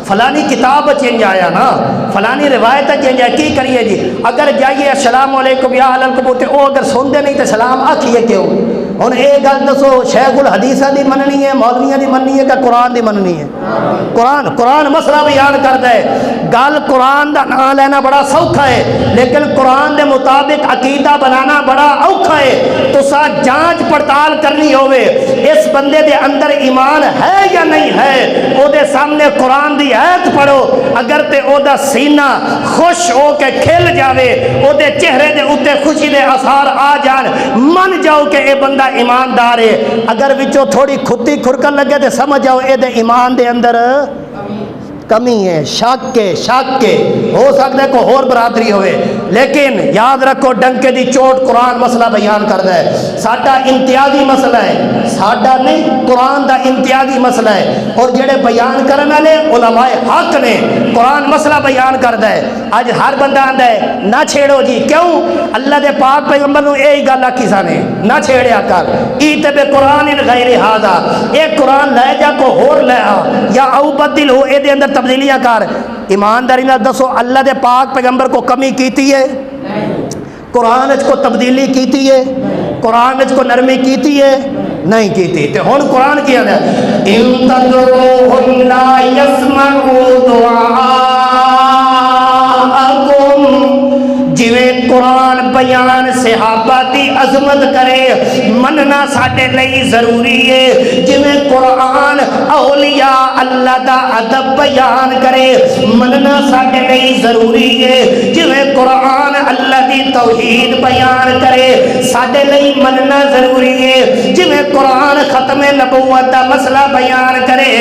فلانی کتاب چینج آیا نا، فلانی روایت چینج آیا، کی کریے جی؟ اگر جائیے السلام علیکم یا اہل القبور، وہ اگر سنتے نہیں تو سلام آکھیے کیوں؟ ہن یہ گل دسو شیخ الحدیثہ دی مننی ہے مولویاں دی مننی ہے کہ قرآن دی مننی ہے؟ قرآن مسئلہ بیان کرتا ہے، گل قرآن دا نام لینا بڑا سوکھا ہے لیکن قرآن دے مطابق عقیدہ بنانا بڑا اوکھا ہے۔ تسا جانچ پڑتال کرنی ہوئے اس بندے دے اندر ایمان ہے یا نہیں ہے، او دے سامنے قرآن دی آیت پڑھو، اگر تے او دا سینہ خوش ہو کے کھل جاوے، او دے چہرے دے اوتے خوشی دے اثار آ جان، من جاؤ کہ اے بندہ ایماندار ہے، اگر وچوں تھوڑی کھتی کھرکن لگے تے سمجھ جاؤ اے دے ایمان دے اندر کمی ہے، شک ہے، ہو سکتا ہے کوئی اور برادری ہوئے، لیکن یاد رکھو ڈنکے دی چوٹ قرآن مسئلہ بیان کرتا ہے، ساڈا امتیازی مسئلہ ہے، ساڈا نہیں قرآن دا امتیازی مسئلہ ہے، اور جڑے بیان کرنے والے علماء حق نے قرآن مسئلہ بیان کرتا ہے۔ اج ہر بندہ آندا ہے نہ چھیڑو جی، کیوں؟ اللہ دے پاک پیغمبر نو یہی گل آکھی سانے نہ چھیڑیا کر، ایت بے قرآن غیر ھذا، اے قرآن لے جا کو ہور لے آ، یا او بدل ہو اے دے اندر تبدیلیاں کر۔ ایمانداری نال دسو اللہ دے پاک پیغمبر کو کمی کیتی ہے؟ قرآن کو تبدیلی کیتی ہے؟ قرآن کو نرمی کیتی ہے؟ نہیں کیتی۔ تے ہن قرآن کی ہے ان تدعوہم لا یسمعوا دعاءکم، جویں قرآن بیان صحابہ دی عظمت کرے مننا ساڈے لئی ضروری ہے، جویں قرآن اولیاء اللہ دا ادب بیان کرے مننا ساڈے لئی ضروری ہے، جویں قرآن اللہ دی توحید بیان کرے ساڈے لئی مننا ضروری ہے، جویں قرآن ختم نبوت دا مسئلہ بیان کرے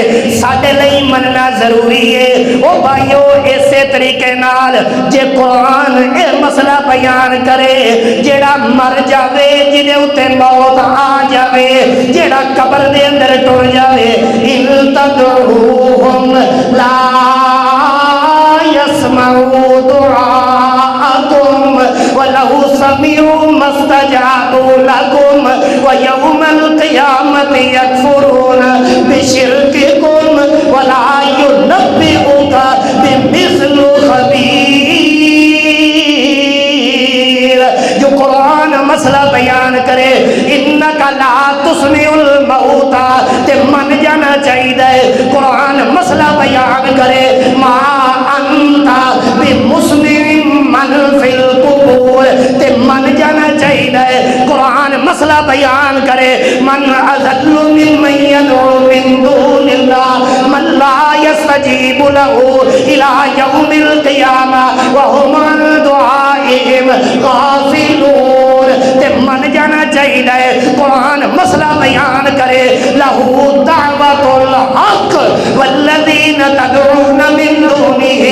ساڈے لئی مننا ضروری ہے۔ او بھائیو اسی طریقے نال جے قرآن اے مسئلہ بیان کرے جیڑا مر جاوے جدے اتے موت آ جاوے جیڑا قبر دے اندر ٹر جاوے ان تدعوہم لا یسمعوا دعاءکم ولو سمعوا ما استجابوا لکم ویوم القیامت یکفرون بشرککم ولا ینبئک بمثل خبیر۔ جو قرآن مسئلہ بیان کرے انکا لا تسمع الموتى تے من جانا چاہیے، قرآن مسئلہ بیان کرے ما انتا بمسمع من فی القبور تے من جانا چاہیے، قرآن مسئلہ بیان کرے من اضل ممن يدعو من دون اللہ من لا يستجیب له الى یوم القیامہ وهم عن دعائهم غافلون تے من جانا چاہیے، قرآن مسئلہ بیان کرے لہو دعوت الحق والذین تدعون من دونه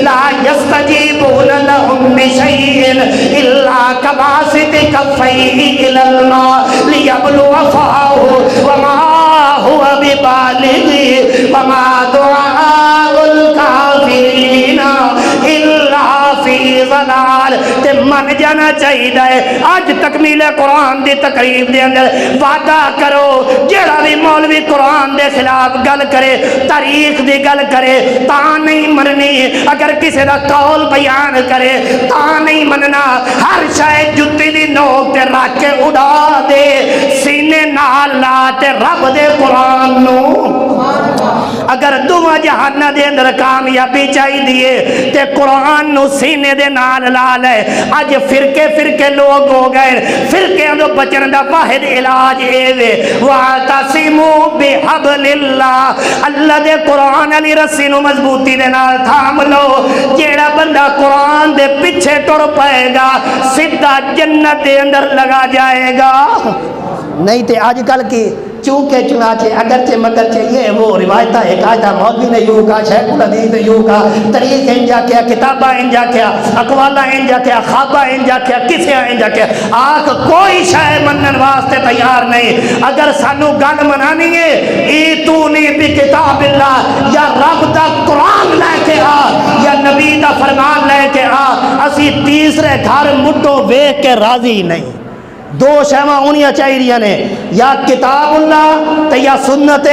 لا يستجیبون لهم بشیء الا کباسط کفیہ الی الماء لیبلو فاہ وما هو ببالغ وما دعاء الکافرین الا فی ضلال تے من جانا چاہیے۔ آج تکمیل قرآن دی تقریب دے اندر وعدہ کرو جڑا بھی مولوی قرآن دے خلاف گل کرے تاریخ دی گل کرے تا نہیں مننی، اگر کسی دا قول بیان کرے تا نہیں مننا، ہر شاید جتی دی نوک تے رکھ کے اڑا دے سینے نال لا تے رب دے قرآن نو۔ اگر دونوں جہانہ دے اندر کامیابی چاہی دیے تے قرآن نو سینے دے نال لا لے۔ آج فرقے لوگ ہو گئے، فرقے اندو بچن دا واحد علاج اے وے وَاعْتَصِمُوا بِحَبْلِ اللَّهِ، اللہ دے قرآن علی رسی نو مضبوطی دے نال تھام لو۔ جیڑا بندہ قرآن دے پیچھے ٹر پائے گا سدھا جنت دے اندر لگا جائے گا۔ نہیں تے آج کل کی چونکہ چنانچہ اگرچہ مگرچہ یہ وہ روایتہ ایک آیتہ مولوی نے یوں کہا، شیخ الحدیث نے یوں کہا، طریق انجا کیا، کتابہ انجا کیا، اقوالہ انجا کیا، خوابہ انجا کیا، کسے انجا کیا، آنکھ کوئی شاہ منن واسطے تیار نہیں۔ اگر سانو گل منانی ہے ایتونی بکتاب اللہ، یا رب دا قرآن لے کے آ یا نبی دا فرمان لے کے آ، اسی تیسرے گھر مٹو ویکھ کے راضی نہیں۔ دو شہواں انہیاں چاہیے نے، یا کتاب اللہ تے یا سنت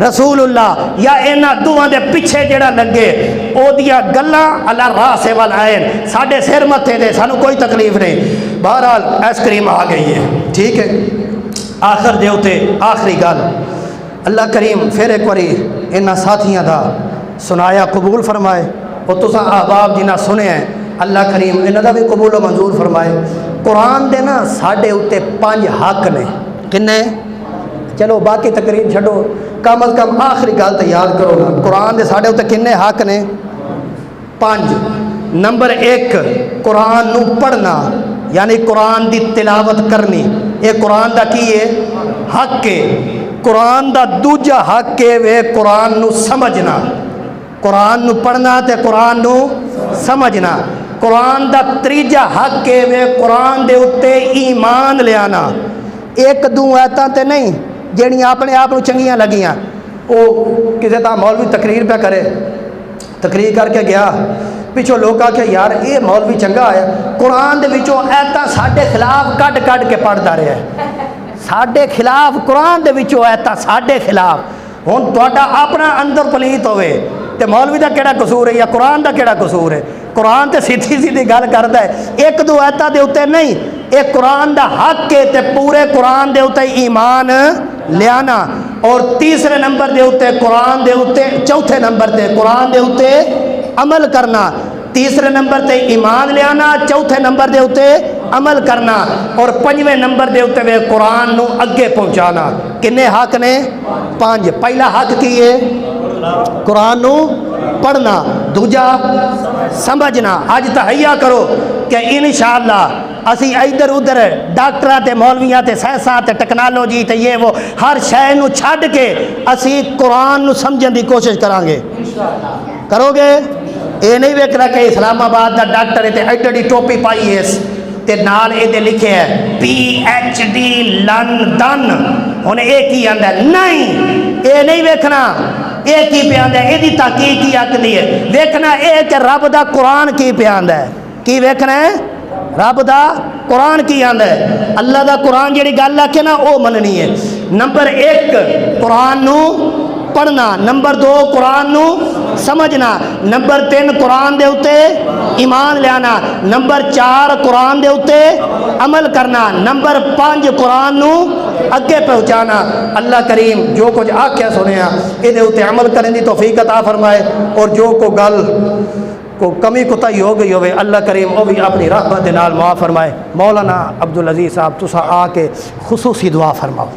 رسول اللہ، یا اینا دوہاں دے پیچھے جڑا لگے او دیا گلاں اللہ راس والعین ساڑھے سر متھے دے، سانو کوئی تکلیف نہیں۔ بہرحال ایس کریم آ گئی ہے، ٹھیک ہے۔ آخر دے ہوتے آخری گل اللہ کریم پھر ایک باری انہاں ساتھیاں دا سنایا قبول فرمائے، اور تساں احباب جنہاں سنے ہیں اللہ کریم انہاں دا بھی قبول و منظور فرمائے۔ قرآن دے نا ساڑھے ہوتے 5 حق نے، کنے؟ چلو باقی تقریب چھڑو، کم از کم آخری گل تو یاد کرو نا، قرآن دے ساڑھے ہوتے کنے حق نے؟ 5۔ نمبر 1 قرآن نو پڑھنا، یعنی قرآن دی تلاوت کرنی، یہ قرآن دا کی ہے حق ہے۔ قرآن دا دوجا حق ہے وہ قرآن نو سمجھنا، قرآن نو پڑھنا تے قرآن نو سمجھنا۔ قرآن دا تریجا حق کے وے قرآن دے اتے ایمان لے آنا، ایک دو آیتاں تے نہیں جہڑیاں اپنے آپ کو چنگیاں لگیاں۔ وہ کسی طرح مولوی تقریر پہ کرے، تقریر کر کے گیا، پچھوں لوگ آ کے یار یہ مولوی چنگا ہے، قرآن دے وچوں آیتاں ساڈے خلاف کڈ کڈ کے پڑھدا رہا ہے، ساڈے خلاف قرآن دے وچوں آیتاں ساڈے خلاف۔ ہن تہاڈا اپنا اندر پلیت ہوئے تے مولوی دا کیڑا قصور ہے یا قرآن دا کیڑا قصور ہے؟ قرآن تے سیدھی سیدھی گل کردا ہے، ایک دو آیتاں دے اوتے نہیں، ایک قرآن دا حق ہے تے پورے قرآن دے اوتے ایمان لیانا، اور تیسرے نمبر دے اوتے قرآن دے اوتے، چوتھے نمبر تے قرآن دے اوتے عمل کرنا، تیسرے نمبر تے ایمان لیانا، چوتھے نمبر دے اوتے عمل کرنا، اور پنجویں نمبر دے اوتے وے قرآن نو اگے پہنچانا۔ کنے حق نے؟ 5۔ پہلا حق کی ہے؟ قرآن نو پڑھنا، دوجا سمجھنا۔ اج تہیا کرو کہ انشاءاللہ اسی ادھر ادھر ڈاکٹراں تے مولویاں تے سائنساں تے ٹیکنالوجی تے یہ وہ ہر شے نو چھڈ کے اسی قرآن نو سمجھن دی کوشش کران گے۔ کرو گے؟ یہ نہیں ویکھنا کہ اسلام آباد دا ڈاکٹر ہے تے ایڈی ٹوپی پائی ہے تے نال اے دے لکھے ہے PhD لندن، ہن اے کی آندا ہے؟ نہیں، اے نہیں ویکھنا اے کی پہ آندا ہے، اے دی تحقیق کی آکھدی ہے، ویکھنا اے کہ رب دا قرآن کی پہ آندا ہے۔ کی ویکھنا ہے؟ رب دا قرآن کی آندا ہے، اللہ دا قرآن جڑی گل آکھے نا او مننی ہے۔ نمبر 1 قرآن نو پڑھنا، نمبر 2 قرآن نو سمجھنا، نمبر 3 قرآن دے اتے ایمان لیانا، نمبر 4 قرآن دے اتے عمل کرنا، نمبر 5 قرآن نو اگے پہنچانا۔ اللہ کریم جو کچھ آکھیا سنیا یہ اتے عمل کرنے دی توفیق عطا فرمائے، اور جو کو گل کو کمی کوتاہی ہو گئی ہوئے اللہ کریم وہ بھی اپنی رحمت دے نال معاف فرمائے۔ مولانا عبدالعزیز صاحب تسا آ کے خصوصی دعا فرماؤ۔